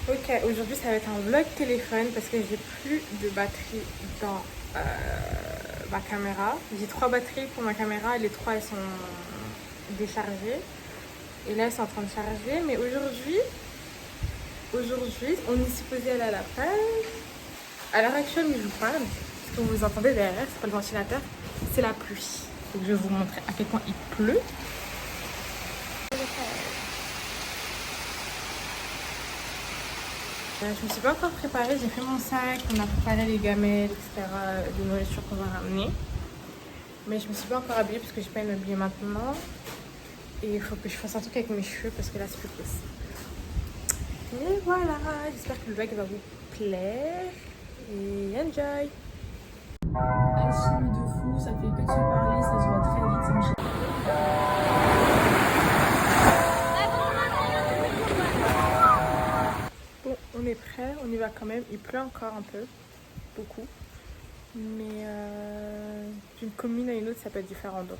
Ok, aujourd'hui ça va être un vlog téléphone parce que j'ai plus de batterie dans ma caméra. J'ai 3 batteries pour ma caméra et les 3 elles sont déchargées. Et là elles sont en train de charger. Mais aujourd'hui, on est supposé aller à la plage. À l'heure actuelle, où je vous parle, ce que vous entendez derrière, c'est pas le ventilateur, c'est la pluie. Donc je vais vous montrer à quel point il pleut. Je me suis pas encore préparée, j'ai fait mon sac, on a préparé les gamelles, etc. de nourriture qu'on va ramener. Mais je me suis pas encore habillée parce que j'ai pas une habiller maintenant. Et il faut que je fasse un truc avec mes cheveux parce que là c'est plus possible. Et voilà, j'espère que le vlog va vous plaire. Et enjoy! Un chimie de fou, ça fait que de se parler, ça se voit très vite, c'est une Bon, on est prêt, on y va quand même. Il pleut encore un peu, beaucoup. Mais d'une commune à une autre, ça peut être différent. Donc,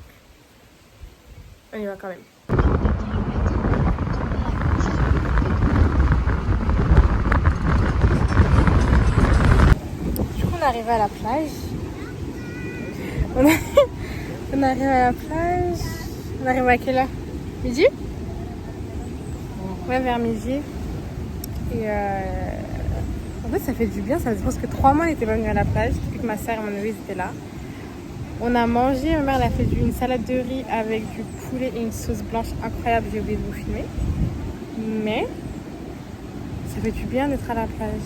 on y va quand même. Du coup, on est arrivé à la plage. On arrive à la plage. On arrive à quelle heure? Midi? Ouais, vers midi. Et en fait, ça fait du bien. Ça fait presque 3 mois qu'on n'était pas venus à la plage. Depuis que ma soeur et mon neveu étaient là. On a mangé. Ma mère elle a fait une salade de riz avec du poulet et une sauce blanche incroyable. J'ai oublié de vous filmer. Mais ça fait du bien d'être à la plage.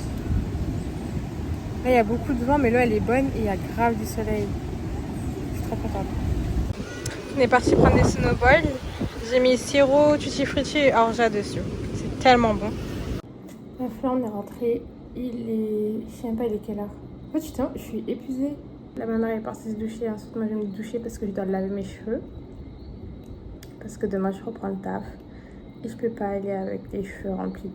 Là, il y a beaucoup de vent, mais l'eau elle est bonne et il y a grave du soleil. Je suis trop contente. On est parti prendre des snowballs. J'ai mis sirop, tutti frutti et orgeat dessus. C'est tellement bon. Là, on est rentré. Il est. Je sais même pas, il est quelle heure? En fait, je suis épuisée. Là, ma mère est partie se doucher. Ensuite, moi, je vais me doucher parce que je dois laver mes cheveux. Parce que demain, je reprends le taf. Et je peux pas aller avec les cheveux remplis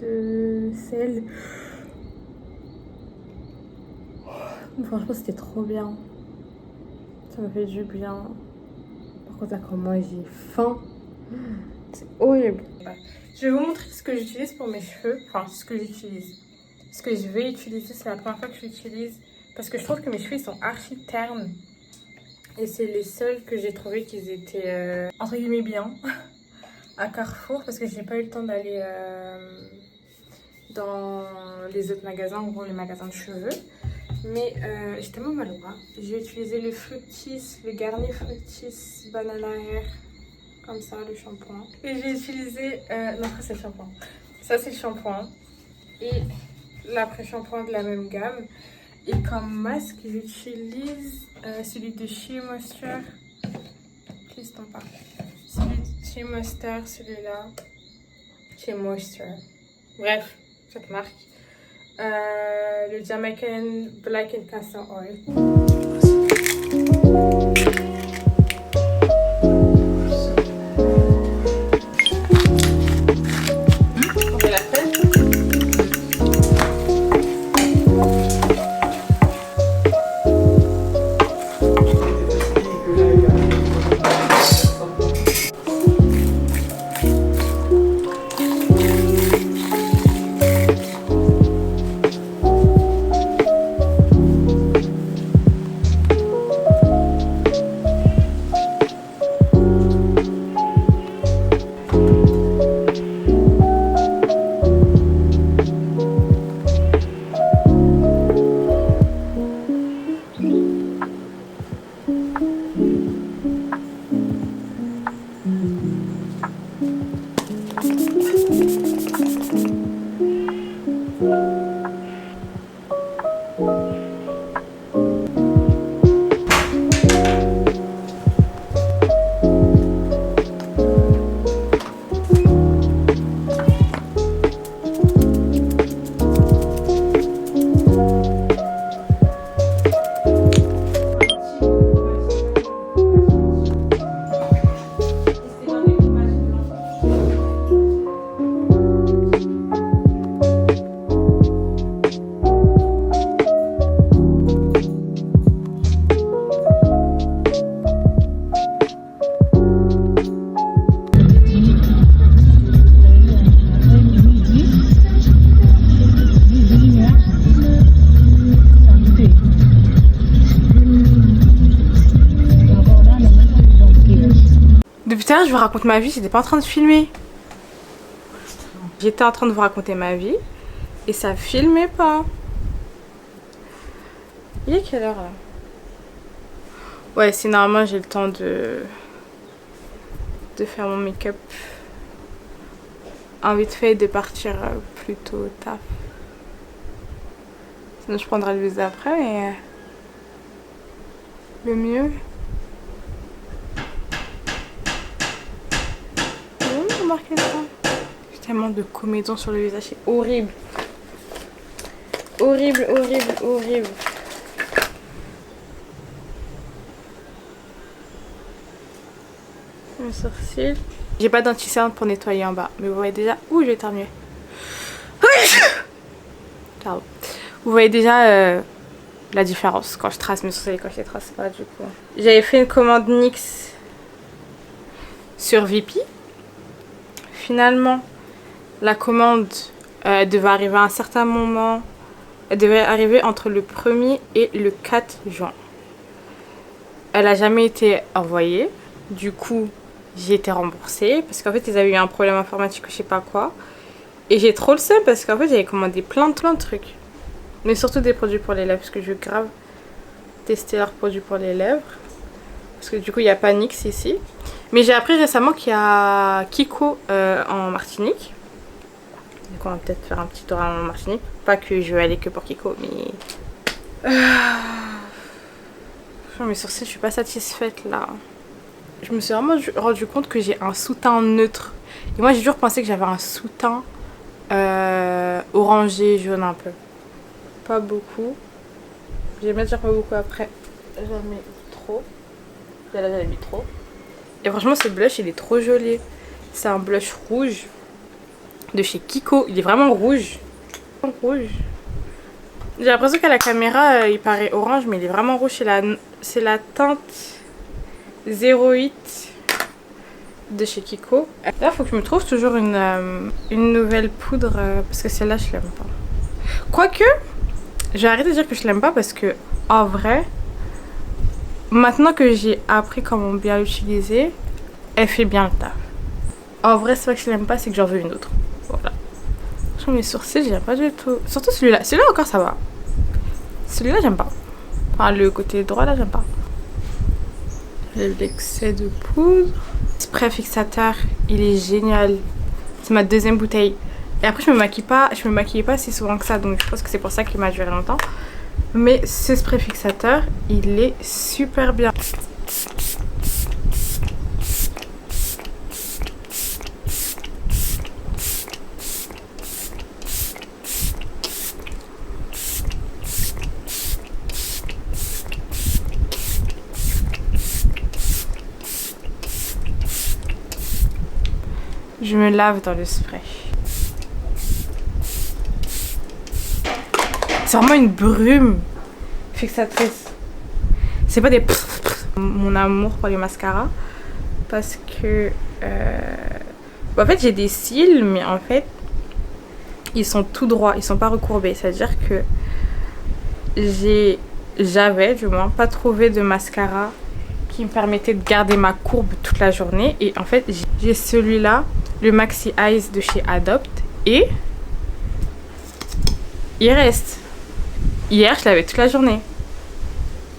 de sel. Franchement, c'était trop bien. Ça m'a fait du bien. Par contre, là, quand moi j'ai faim, c'est horrible. Je vais vous montrer ce que j'utilise pour mes cheveux. Enfin, ce que j'utilise. Ce que je vais utiliser, c'est la première fois que je l'utilise. Parce que je trouve que mes cheveux, ils sont archi ternes. Et c'est les seuls que j'ai trouvé qu'ils étaient, entre guillemets, bien. À Carrefour, parce que j'ai pas eu le temps d'aller dans les autres magasins, en gros les magasins de cheveux. Mais j'ai tellement mal au bras. J'ai utilisé le Fructis, le Garnier Fructis Banana Hair. Comme ça, le shampoing. Et j'ai utilisé... non, ça c'est le shampoing. Ça c'est le shampoing. Et l'après-shampoing de la même gamme. Et comme masque, j'utilise celui de Shea Moisture. Please t'en parle. Celui de Shea Moisture, celui-là. Shea Moisture. Bref, cette marque. Le Jamaican Black and Castor Oil. On fait la fête. tout à l'heure, je vous raconte ma vie, j'étais pas en train de filmer. J'étais en train de vous raconter ma vie et ça filmait pas. Il est quelle heure là? Ouais, c'est normalement j'ai le temps de faire mon make-up. Envie de fait de partir plus tôt au taf. Sinon je prendrai le bus après, mais le mieux. Vous remarquez ça? J'ai tellement de comédons sur le visage, c'est horrible. Horrible, horrible, horrible. Mes sourcils. J'ai pas d'anti-cerne pour nettoyer en bas, mais vous voyez déjà. Ouh, je vais éternuer. Pardon. Vous voyez déjà la différence quand je trace mes sourcils et quand je les trace pas, du coup. J'avais fait une commande NYX sur Vipi. Finalement, la commande devait arriver à un certain moment. Elle devait arriver entre le 1er et le 4 juin. Elle a jamais été envoyée. Du coup, j'ai été remboursée parce qu'en fait, ils avaient eu un problème informatique ou je sais pas quoi. Et j'ai trop le seum parce qu'en fait, j'avais commandé plein de trucs. Mais surtout des produits pour les lèvres parce que je veux grave tester leurs produits pour les lèvres. Parce que du coup, il n'y a pas NYX ici. Mais j'ai appris récemment qu'il y a Kiko en Martinique. Donc on va peut-être faire un petit tour en Martinique. Pas que je vais aller que pour Kiko, mais... Mes sourcils, je suis pas satisfaite là. Je me suis vraiment rendu compte que j'ai un sous-teint neutre. Et moi, j'ai toujours pensé que j'avais un sous-teint orangé, jaune un peu. Pas beaucoup. Je vais dire pas beaucoup après. J'en mets trop. Là, j'en ai mis trop. Et franchement, ce blush, il est trop joli. C'est un blush rouge de chez Kiko. Il est vraiment rouge. Rouge. J'ai l'impression qu'à la caméra, il paraît orange, mais il est vraiment rouge. C'est la teinte 08 de chez Kiko. Là, il faut que je me trouve toujours une nouvelle poudre parce que celle-là, je l'aime pas. Quoique, j'ai arrêté de dire que je l'aime pas parce que, en vrai, maintenant que j'ai appris comment bien l'utiliser, elle fait bien le taf. En vrai, c'est pas que je l'aime pas, c'est que j'en veux une autre. Voilà. Sur mes sourcils, j'aime pas du tout. Surtout celui-là. Celui-là encore, ça va. Celui-là, j'aime pas. Enfin, le côté droit, là, j'aime pas. J'ai l'excès de poudre. Spray fixateur, il est génial. C'est ma deuxième bouteille. Et après, je me maquillais pas si souvent que ça. Donc, je pense que c'est pour ça qu'il m'a duré longtemps. Mais ce spray fixateur, il est super bien. Je me lave dans le spray. C'est vraiment une brume fixatrice. C'est pas des... Mon amour pour les mascaras. Parce que... En fait, j'ai des cils, mais en fait, ils sont tout droits. Ils sont pas recourbés. C'est-à-dire que j'avais, du moins, pas trouvé de mascara qui me permettait de garder ma courbe toute la journée. Et en fait, j'ai celui-là, le Maxi Eyes de chez Adopt. Et il reste. Hier, je l'avais toute la journée.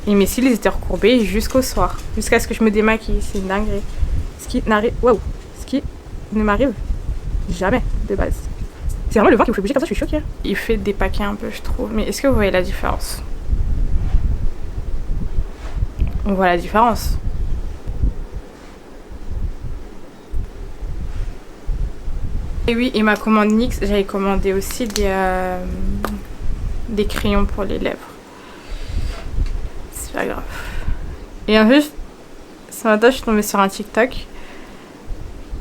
Et mes cils, ils étaient recourbés jusqu'au soir. Jusqu'à ce que je me démaquille. C'est une dinguerie. Ce qui n'arrive... Waouh. Ce qui ne m'arrive jamais, de base. C'est vraiment le vent qui vous fait bouger comme ça, je suis choquée. Il fait dépaquer un peu, je trouve. Mais est-ce que vous voyez la différence? On voit la différence. Et oui, et ma commande NYX, j'avais commandé aussi des crayons pour les lèvres. C'est pas grave. Et en fait, ce matin, je suis tombée sur un TikTok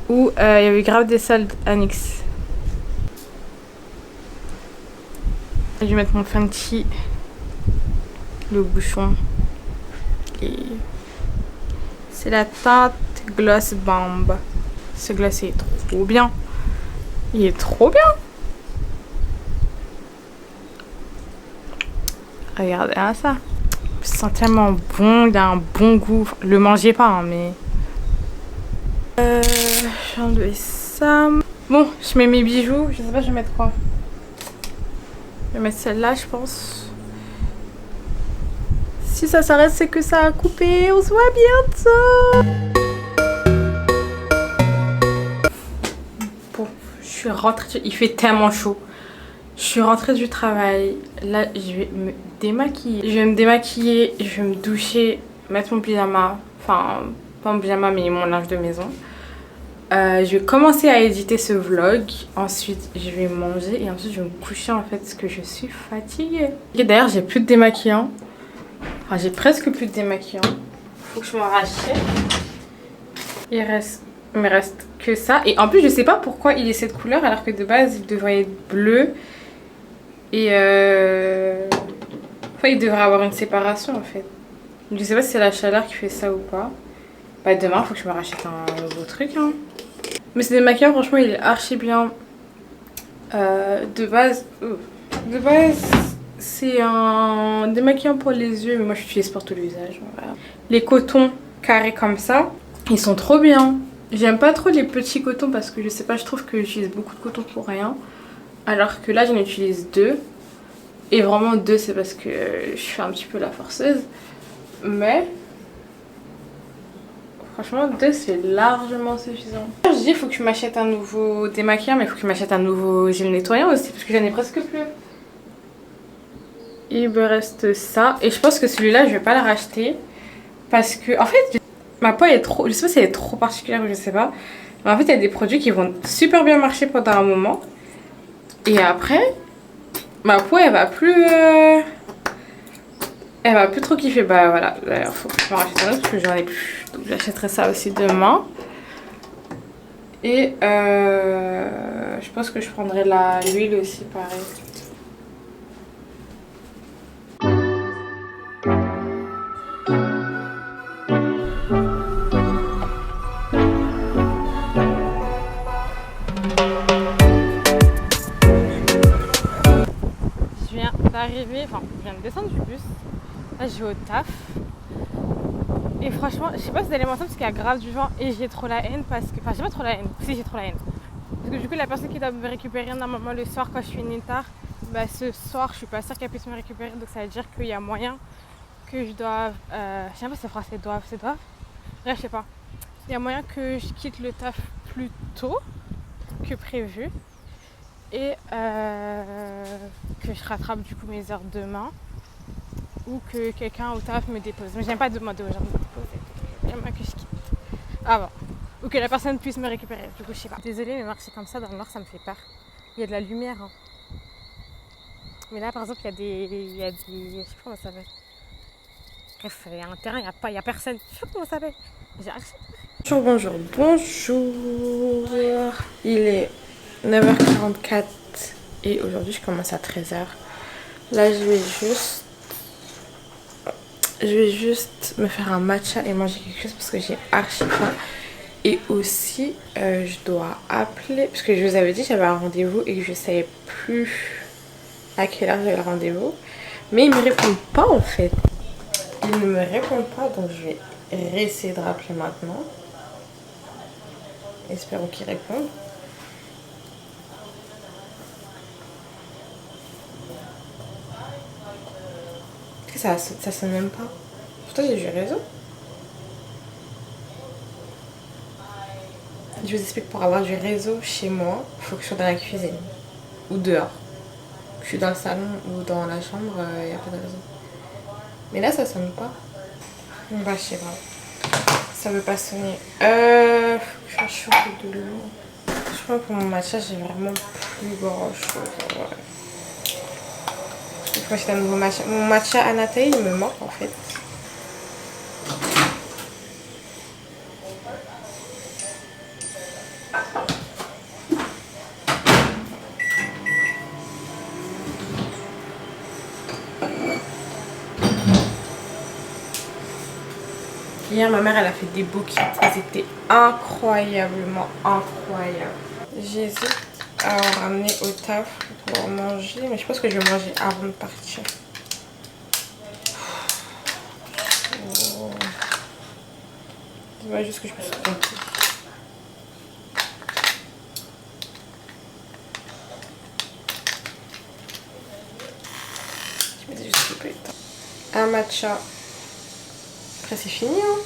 où il y avait grave des soldes à NYX. Je vais mettre mon Fenty, le bouchon. Et c'est la teinte Gloss Bomb. Ce gloss est trop bien. Il est trop bien. Regardez hein, ça. Ça sent tellement bon, il a un bon goût. Le mangez pas, hein, mais... vais enlever ça. Bon, je mets mes bijoux. Je sais pas, je vais mettre quoi. Je vais mettre celle-là, je pense. Si ça s'arrête, c'est que ça a coupé. On se voit bientôt. Bon, je suis rentrée. Il fait tellement chaud. Je suis rentrée du travail. Là, je vais me démaquiller. Je vais me démaquiller, je vais me doucher, mettre mon pyjama. Enfin, pas mon pyjama, mais mon linge de maison. Je vais commencer à éditer ce vlog. Ensuite, je vais manger et ensuite, je vais me coucher en fait parce que je suis fatiguée. Et d'ailleurs, j'ai plus de démaquillant. Enfin, j'ai presque plus de démaquillant. Faut que je m'en rachète. Il me reste que ça. Et en plus, je sais pas pourquoi il est cette couleur alors que de base, il devrait être bleu. Et enfin, il devrait avoir une séparation en fait. Je sais pas si c'est la chaleur qui fait ça ou pas. Bah demain, faut que je me rachète un nouveau truc. Hein. Mais ce démaquillant, franchement, il est archi bien. De base, c'est un démaquillant pour les yeux. Mais moi, je l'utilise pour tout le visage. Voilà. Les cotons carrés comme ça, ils sont trop bien. J'aime pas trop les petits cotons parce que je sais pas, je trouve que j'utilise beaucoup de coton pour rien. Alors que là, j'en utilise 2. Et vraiment 2, c'est parce que je suis un petit peu la forceuse. Mais franchement, 2, c'est largement suffisant. Je dis, il faut que je m'achète un nouveau démaquillant, mais il faut que je m'achète un nouveau gel nettoyant aussi, parce que j'en ai presque plus. Il me reste ça. Et je pense que celui-là, je vais pas le racheter. Parce que, en fait, ma peau est trop... Je sais pas si elle est trop particulière ou je sais pas. Mais en fait, il y a des produits qui vont super bien marcher pendant un moment. Et après, ma peau, elle va plus... Elle va plus trop kiffer. Bah voilà, d'ailleurs, faut que je m'en rachète un autre parce que j'en ai plus. Donc j'achèterai ça aussi demain. Et je pense que je prendrai l'huile aussi, pareil. Enfin, je viens de descendre du bus. Là, je vais au taf. Et franchement, je sais pas si vous allez m'entendre parce qu'il y a grave du vent et j'ai trop la haine parce que... Enfin, j'ai pas trop la haine. Si, j'ai trop la haine. Parce que du coup, la personne qui doit me récupérer normalement le soir quand je finis tard, bah ce soir, je suis pas sûre qu'elle puisse me récupérer. Donc ça veut dire qu'il y a moyen que je doive... je sais pas si c'est français, doivent, c'est doivent. Bref, je sais pas. Il y a moyen que je quitte le taf plus tôt que prévu. Et que je rattrape du coup mes heures demain ou que quelqu'un au taf me dépose. Mais j'aime pas demander aux gens de me déposer. J'aime que je quitte avant. Ou que la personne puisse me récupérer. Du coup, je sais pas. Désolée, mais marcher comme ça dans le noir, ça me fait peur. Il y a de la lumière. Hein. Mais là, par exemple, il y a des... Je sais pas comment ça s'appelle. Bref, il y a un terrain, il y a personne. Je sais pas comment ça s'appelle. J'ai accepté. Bonjour. Il est 9h44 et aujourd'hui je commence à 13h. Là je vais juste me faire un matcha et manger quelque chose parce que j'ai archi faim. Et aussi je dois appeler parce que je vous avais dit j'avais un rendez-vous et que je savais plus à quelle heure j'avais le rendez-vous. Mais ils me répondent pas en fait. Ils ne me répondent pas donc je vais réessayer de rappeler maintenant. Espérons qu'ils répondent. Ça sonne même pas. Pourtant j'ai du réseau. Je vous explique, pour avoir du réseau chez moi, il faut que je sois dans la cuisine. Ou dehors. Je suis dans le salon ou dans la chambre, il n'y a pas de réseau. Mais là ça sonne pas. Bah je sais pas. Ça veut pas sonner. Faut que je fasse chauffer de l'eau. Je crois que pour mon matcha j'ai vraiment plus grand chose. Ouais. Il faut acheter un nouveau matcha. Mon matcha Anatta, il me manque en fait. Hier, ma mère, elle a fait des bouquets. Ils étaient incroyablement incroyables. J'hésite à en ramener au taf pour manger, mais je pense que je vais manger avant de partir. Oh. C'est juste que je me suis trompée. Putain. Un matcha. Après c'est fini hein.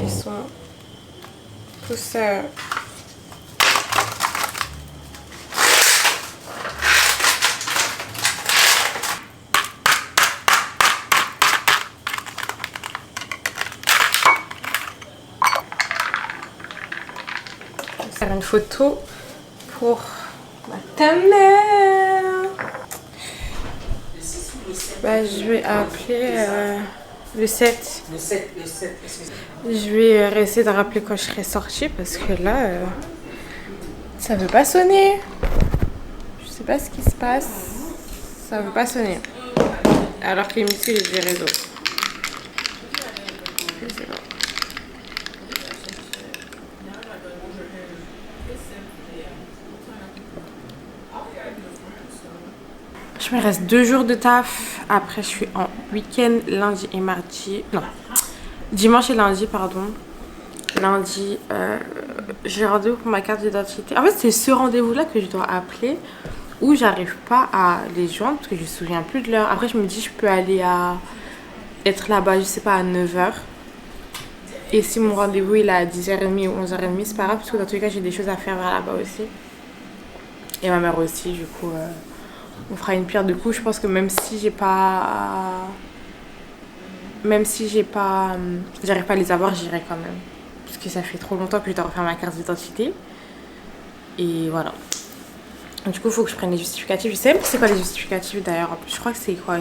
Ils sont tous faire une photo pour ma thumbnail. Bah, je vais appeler le 7. Le 7, Je vais essayer de rappeler quand je serai sortie parce que là, ça veut pas sonner. Je sais pas ce qui se passe. Ça veut pas sonner. Alors qu'il me dit que j'ai des réseaux. Je sais pas. Je me reste 2 jours de taf. Après, je suis en week-end lundi et mardi. Non, dimanche et lundi, pardon. Lundi, j'ai rendez-vous pour ma carte d'identité. En fait, c'est ce rendez-vous-là que je dois appeler où j'arrive pas à les joindre parce que je me souviens plus de l'heure. Après, je me dis, je peux aller être là-bas, je sais pas, à 9h. Et si mon rendez-vous il est à 10h30 ou 11h30, c'est pas grave parce que dans tous les cas, j'ai des choses à faire là-bas aussi. Et ma mère aussi, du coup. On fera une pierre de coups. Je pense que même si j'arrive pas à les avoir, j'irai quand même. Parce que ça fait trop longtemps que je dois refaire ma carte d'identité. Et voilà. Du coup, il faut que je prenne les justificatifs. Je sais même pas c'est quoi les justificatifs d'ailleurs. En plus, je crois que c'est quoi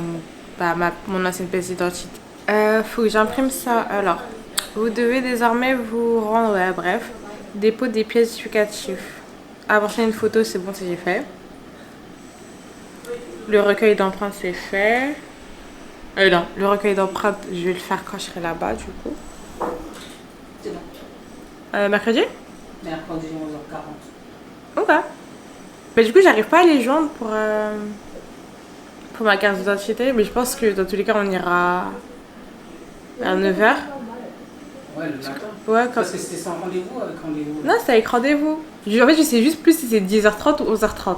mon ancienne pièce d'identité. Faut que j'imprime ça. Alors, vous devez désormais vous rendre. Ouais, bref. Dépôt des pièces justificatives. Apporter une photo, c'est bon, c'est j'ai fait. Le recueil d'empreintes, c'est fait. Non, le recueil d'empreintes, je vais le faire quand je serai là-bas, du coup. C'est bon. Mercredi? Mercredi 11h40. Ok. Mais du coup, j'arrive pas à les joindre pour ma carte d'identité. Mais je pense que dans tous les cas, on ira à 9h. Ouais, le matin. Ouais, quand... Parce que c'était sans rendez-vous avec rendez-vous. Non, c'est avec rendez-vous. En fait, je sais juste plus si c'est 10h30 ou 11h30.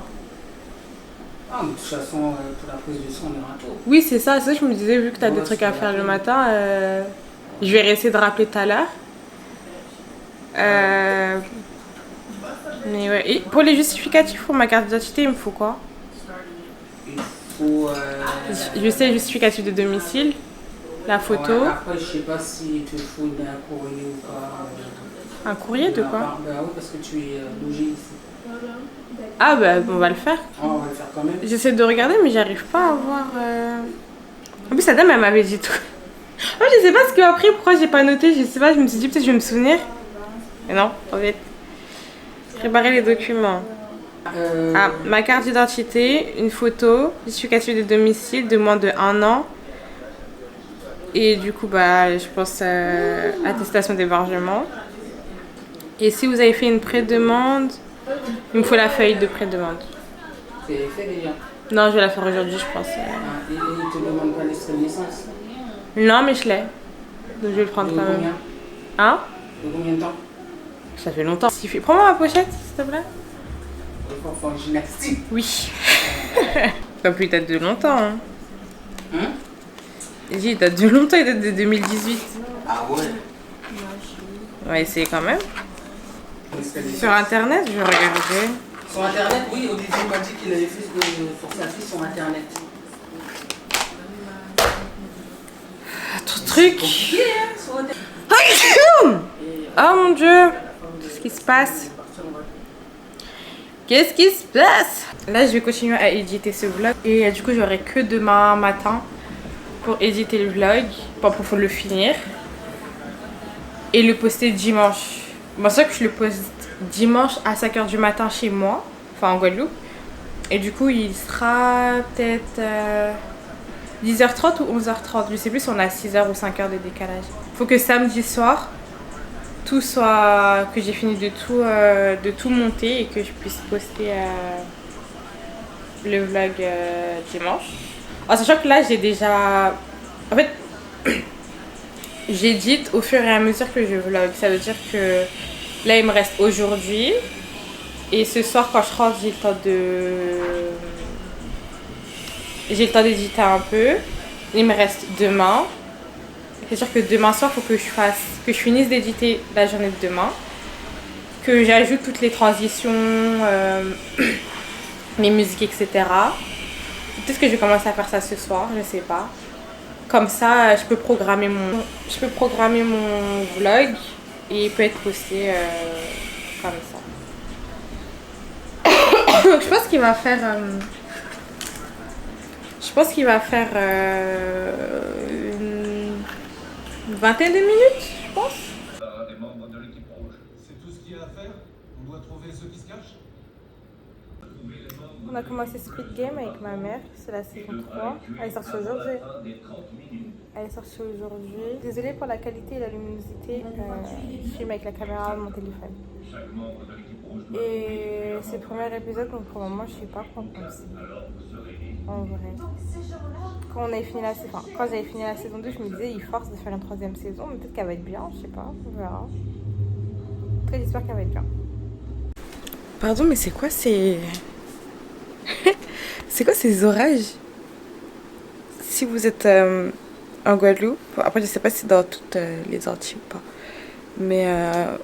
Ah, mais de toute façon, pour la prise du sang, on ira tôt. Oui, c'est ça. C'est ça que je me disais, vu que t'as Ouais, des trucs c'est à faire le rapide. matin, je vais essayer de rappeler tout à l'heure. Mais ouais. Et pour les justificatifs pour ma carte d'identité, il me faut quoi? Il faut. Je sais le justificatif de domicile, la photo. Ouais, après, je sais pas s'il te faut un courrier ou pas. Un courrier de quoi? Bah oui, parce que tu es logé ici. Ah bah on va le faire. Ah, on va le faire quand même. J'essaie de regarder mais j'arrive pas à voir. En plus, la dame elle m'avait dit tout. Oh, je sais pas ce que après pourquoi j'ai pas noté, je sais pas, je me suis dit peut-être je vais me souvenir. Mais non, en fait. Préparer les documents. Ah, ma carte d'identité, une photo, justificatif de domicile de moins de 1 an. Et du coup, bah, je pense attestation d'hébergement. Et si vous avez fait une pré-demande, il me faut la feuille de pré-demande. C'est fait déjà. Non, je vais la faire aujourd'hui, je pense. Ah, et il te demande pas l'extrait de naissance. Non, mais je l'ai. Donc je vais le prendre De quand même. combien? Hein? De combien de temps? Ça fait longtemps. Prends-moi ma pochette, s'il te plaît. Il faut faire gymnastique. Oui. Ça peut date de longtemps. Hein. Hein? Il dit, il date de longtemps, il date de 2018. Ah ouais? On va essayer quand même. L'extrait de Sur internet, je vais regarder. Sur internet, oui, au début il m'a dit qu'il avait fait pour sa fille sur internet. Ton truc. Compliqué, hein, sur internet. Oh mon dieu. Qu'est-ce qui se passe? Qu'est-ce qui se passe? Là, je vais continuer à éditer ce vlog. Et du coup, j'aurai que demain matin pour éditer le vlog. Pour le finir. Et le poster dimanche. Bon, c'est vrai que je le poste dimanche à 5h du matin chez moi. Enfin, en Guadeloupe. Et du coup, il sera peut-être 10h30 ou 11h30. Je sais plus si on a 6h ou 5h de décalage. Faut que samedi soir, tout soit... que j'ai fini de tout monter et que je puisse poster le vlog dimanche. En sachant que là, j'ai déjà... En fait, j'édite au fur et à mesure que je vlog. Ça veut dire que là, il me reste aujourd'hui. Et ce soir, quand je rentre, j'ai le temps d'éditer un peu. Il me reste demain. C'est-à-dire que demain soir, il faut que je finisse d'éditer la journée de demain. Que j'ajoute toutes les transitions, les musiques, etc. Peut-être que je vais commencer à faire ça ce soir, je sais pas. Comme ça, je peux programmer mon vlog et il peut être posté comme ça. Donc, je pense qu'il va faire une vingtaine de minutes, je pense. Les membres de l'équipe rouge. C'est tout ce qu'il y a à faire. On doit trouver ceux qui se cachent. On a commencé Squid Game avec ma mère, c'est la saison 3. Elle est sortie aujourd'hui. Désolée pour la qualité et la luminosité. Je filme avec la caméra de mon téléphone. Et c'est le premier épisode, donc pour le moment, je ne sais pas quoi penser. En vrai. Quand j'avais fini la saison 2, je me disais, il force de faire une 3e saison, mais peut-être qu'elle va être bien, je sais pas, on verra. En tout cas, j'espère qu'elle va être bien. Pardon, mais c'est quoi ces... c'est quoi ces orages? Si vous êtes en Guadeloupe, après je sais pas si c'est dans toutes les Antilles ou pas, mais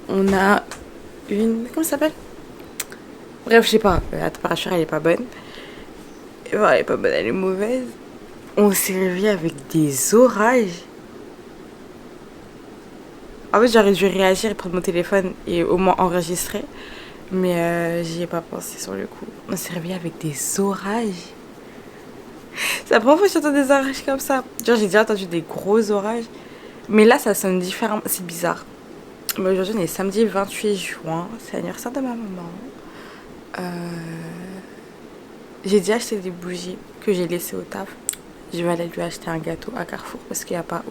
on a une... Comment ça s'appelle? Bref, je sais pas, la température elle est pas bonne. Bon, elle est pas bonne, elle est mauvaise. On s'est réveillé avec des orages. En fait, j'aurais dû réagir et prendre mon téléphone et au moins enregistrer. Mais j'y ai pas pensé sur le coup. On s'est réveillé avec des orages. C'est la première fois que j'entends des orages comme ça. Genre, j'ai déjà entendu des gros orages. Mais là, ça sonne différent. C'est bizarre. Mais aujourd'hui, on est samedi 28 juin. C'est l'anniversaire de ma maman. J'ai déjà acheté des bougies que j'ai laissées au taf. Je vais aller lui acheter un gâteau à Carrefour parce qu'il n'y a pas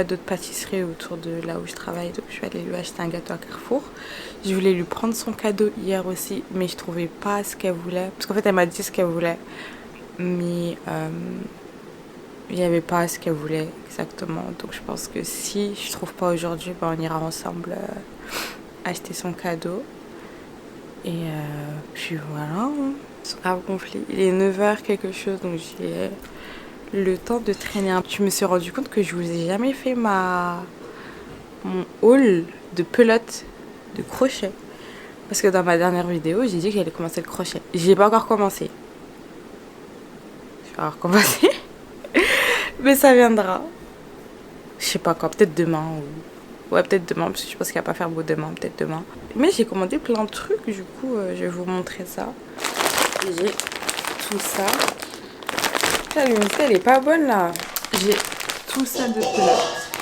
d'autres pâtisseries autour de là où je travaille. Donc je vais aller lui acheter un gâteau à Carrefour. Je voulais lui prendre son cadeau hier aussi, mais je trouvais pas ce qu'elle voulait. Parce qu'en fait, elle m'a dit ce qu'elle voulait. Mais il n'y avait pas ce qu'elle voulait exactement. Donc je pense que si je trouve pas aujourd'hui, ben, on ira ensemble acheter son cadeau. Et puis voilà, c'est grave gonflé. Il est 9h quelque chose, donc j'ai le temps de traîner un peu. Je me suis rendu compte que je vous ai jamais fait mon haul de pelote de crochet. Parce que dans ma dernière vidéo, j'ai dit que j'allais commencer le crochet. J'y ai pas encore commencé. Je vais encore commencer. Mais ça viendra. Je sais pas quand, peut-être demain ou... Ouais, peut-être demain, parce que je pense qu'il va pas faire beau demain, peut-être demain. Mais j'ai commandé plein de trucs, du coup, je vais vous montrer ça. J'ai tout ça. La luminosité, elle est pas bonne, là. J'ai tout ça de pelotes.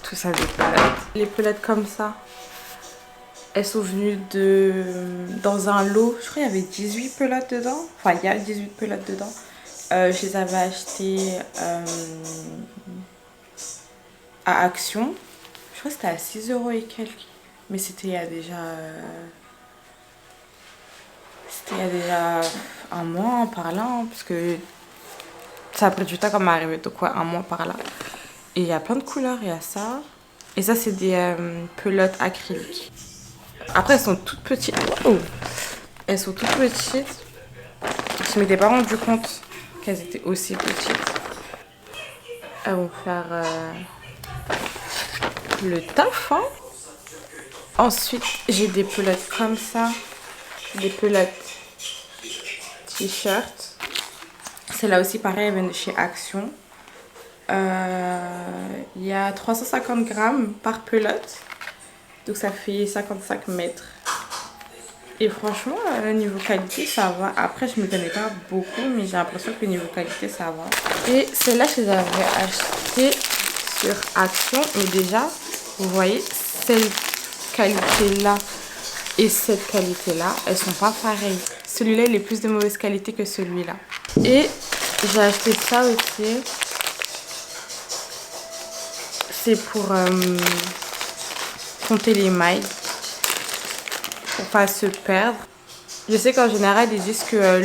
Tout ça de pelotes. Les pelotes comme ça, elles sont venues dans un lot. Je crois qu'il y avait 18 pelotes dedans. Enfin, il y a 18 pelotes dedans. Je les avais achetées à Action. Je crois que c'était à 6 € et quelques. Mais c'était il y a déjà... C'était il y a déjà un mois par là. Parce que ça a pris du temps comme m'arriver. Donc ouais, un mois par là. Et il y a plein de couleurs. Il y a ça. Et ça, c'est des pelotes acryliques. Après, elles sont toutes petites. Wow. Elles sont toutes petites. Je ne m'étais pas rendu compte qu'elles étaient aussi petites. Elles vont faire... le taf, hein. Ensuite, j'ai des pelotes comme ça. Des pelotes t-shirt. Celle-là aussi, pareil, elles viennent de chez Action. Il y a 350 grammes par pelote. Donc ça fait 55 mètres. Et franchement, niveau qualité, ça va. Après, je ne me connais pas beaucoup, mais j'ai l'impression que niveau qualité, ça va. Et celle-là, je les avais achetées sur Action. Mais déjà, vous voyez, cette qualité-là et cette qualité-là, elles sont pas pareilles. Celui-là, il est plus de mauvaise qualité que celui-là. Et j'ai acheté ça aussi. C'est pour compter les mailles. Pour pas se perdre. Je sais qu'en général, ils disent que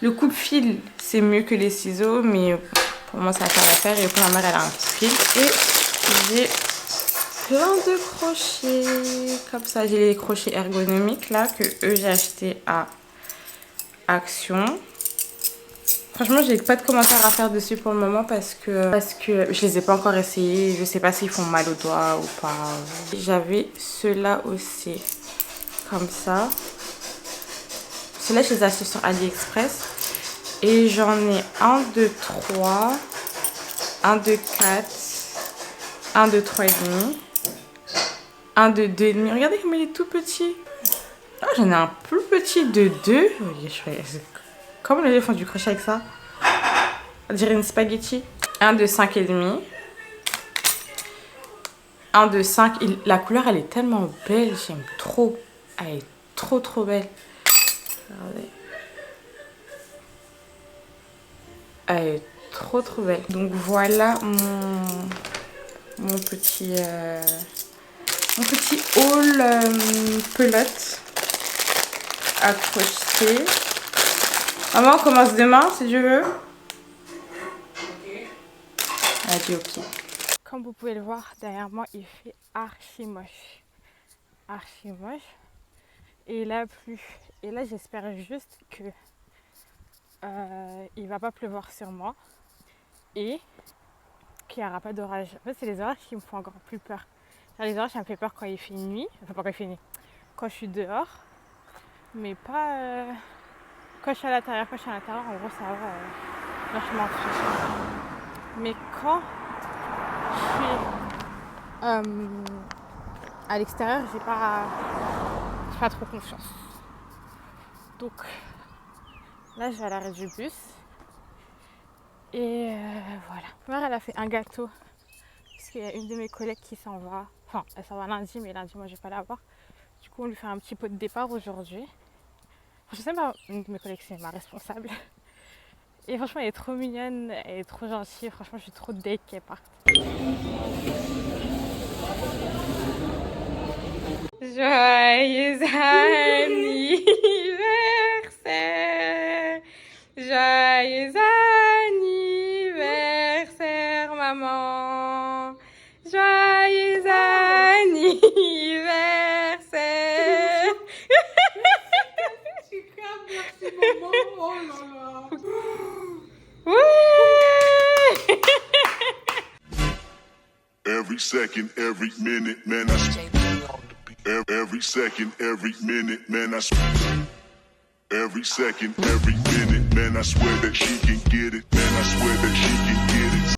le coupe-fil, c'est mieux que les ciseaux. Mais pour moi, ça va faire l'affaire. Et pour ma mère, elle a un fil. Et j'ai plein de crochets. Comme ça, j'ai les crochets ergonomiques là que j'ai acheté à Action. Franchement, j'ai pas de commentaires à faire dessus pour le moment parce que je les ai pas encore essayés. Je sais pas s'ils font mal aux doigts ou pas. J'avais ceux-là aussi. Comme ça. Ceux-là, je les ai achetés sur AliExpress. Et j'en ai 1, 2, 3. 1, 2, 4. 1, 2, 3 et demi. 1, 2, 2 et demi. Regardez comme il est tout petit. Oh, j'en ai un plus petit de 2. Comment les gens font du crochet avec ça? On dirait une spaghetti. 1 de 5 et demi. 1 de 5. La couleur, elle est tellement belle. J'aime trop. Elle est trop belle. Regardez. Elle est trop belle. Donc voilà mon petit haul pelote à crocheter. Maman, on commence demain si je veux. Elle a dit ok. Comme vous pouvez le voir derrière moi, il fait archi moche. Archi moche. Et il a plu. Et là, j'espère juste que il va pas pleuvoir sur moi. Et qu'il n'y aura pas d'orage. En fait, c'est les orages qui me font encore plus peur. Les orages, ça me fait peur quand il fait nuit. Enfin, pas quand il fait nuit. Quand je suis dehors. Mais pas... Quand je suis à l'intérieur, en gros, ça va vachement fiche. Mais quand je suis à l'extérieur, j'ai pas trop confiance. Donc là, je vais à l'arrêt du bus. Et voilà. Ma mère, elle a fait un gâteau. Parce qu'il y a une de mes collègues qui s'en va. Enfin, elle s'en va lundi, mais lundi, moi, je vais pas la voir. Du coup, on lui fait un petit pot de départ aujourd'hui. Je sais pas, une de mes collègues, c'est ma responsable. Et franchement, elle est trop mignonne, elle est trop gentille. Franchement, je suis trop deg qu'elle parte. Joyeux anniversaire! Joyeux anniversaire, maman! Joyeux anniversaire! Oh là là. Ouais! Every second, every minute, man, every second, every minute, man, every second, every minute, man, I swear that she can get it, man, I swear that she can get it.